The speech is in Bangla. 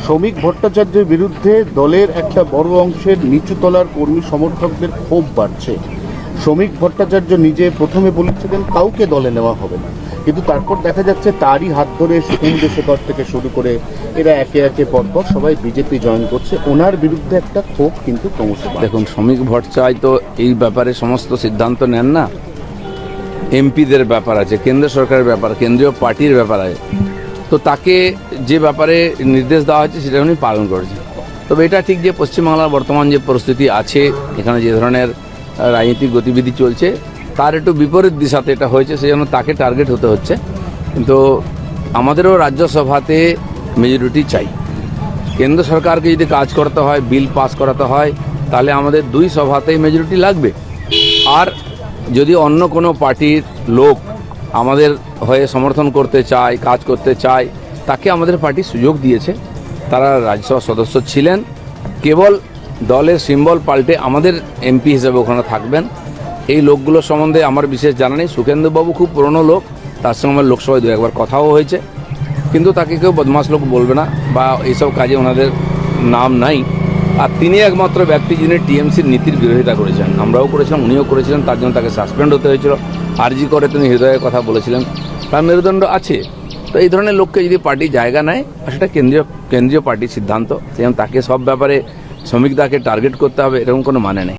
শ্রমিক ভট্টাচার্যের বিরুদ্ধে দলের একটা বড় অংশের নিচুতলার কর্মী সমর্থকদের ক্ষোভ বাড়ছে। শ্রমিক ভট্টাচার্য নিজে প্রথমে বলেছিলেন কাউকে দলে নেওয়া হবে না, কিন্তু তারপর দেখা যাচ্ছে তারই হাত ধরে কুমদেশেকর থেকে শুরু করে এরা একে একে পরপর সবাই বিজেপি জয়েন করছে। ওনার বিরুদ্ধে একটা ক্ষোভ কিন্তু ক্রমশ বাড়ছে। দেখুন, শ্রমিক ভট্টাচার্য তো এই ব্যাপারে সমস্ত সিদ্ধান্ত নেন না, এমপিদের ব্যাপার আছে, কেন্দ্র সরকারের ব্যাপার, কেন্দ্রীয় পার্টির ব্যাপার আছে। তো তাকে যে ব্যাপারে নির্দেশ দেওয়া হয়েছে সেটা উনি পালন করেছেন। তবে এটা ঠিক যে পশ্চিমবাংলার বর্তমান যে পরিস্থিতি আছে, এখানে যে ধরনের রাজনৈতিক গতিবিধি চলছে তার একটু বিপরীত দিশাতে এটা হয়েছে, সেই জন্য তাকে টার্গেট হতে হচ্ছে। কিন্তু আমাদেরও রাজ্যসভাতে মেজরিটি চাই। কেন্দ্র সরকারকে যদি কাজ করতে হয়, বিল পাস করাতে হয়, তাহলে আমাদের দুই সভাতেই মেজরিটি লাগবে। আর যদি অন্য কোনো পার্টির লোক আমাদের হয়ে সমর্থন করতে চায়, কাজ করতে চায়, তাকে আমাদের পার্টি সুযোগ দিয়েছে। তারা রাজ্যসভার সদস্য ছিলেন, কেবল দলের সিম্বল পাল্টে আমাদের এমপি হিসেবে ওখানে থাকবেন। এই লোকগুলো সম্বন্ধে আমার বিশেষ জানা নেই। সুখেন্দুবাবু খুব পুরনো লোক, তার সঙ্গে আমার লোকসভায় দু একবার কথাও হয়েছে, কিন্তু তাকে কেউ বদমাশ লোক বলবে না বা এইসব কাজে ওনাদের নাম নাই। আর তিনি একমাত্র ব্যক্তি যিনি টিএমসির নীতির বিরোধিতা করেছেন। আমরাও করেছিলাম, উনিও করেছিলেন, তার জন্য তাকে সাসপেন্ড হতে হয়েছিল। আরজি করে তিনি হৃদয়ের কথা বলেছিলেন, তার মেরুদণ্ড আছে। তো এই ধরনের লোককে যদি পার্টি জায়গা নেয়, সেটা কেন্দ্রীয় পার্টির সিদ্ধান্ত, যেমন তাকে সব ব্যাপারে শ্রমিকদাকে টার্গেট করতে হবে এরকম কোনো মানে নেই।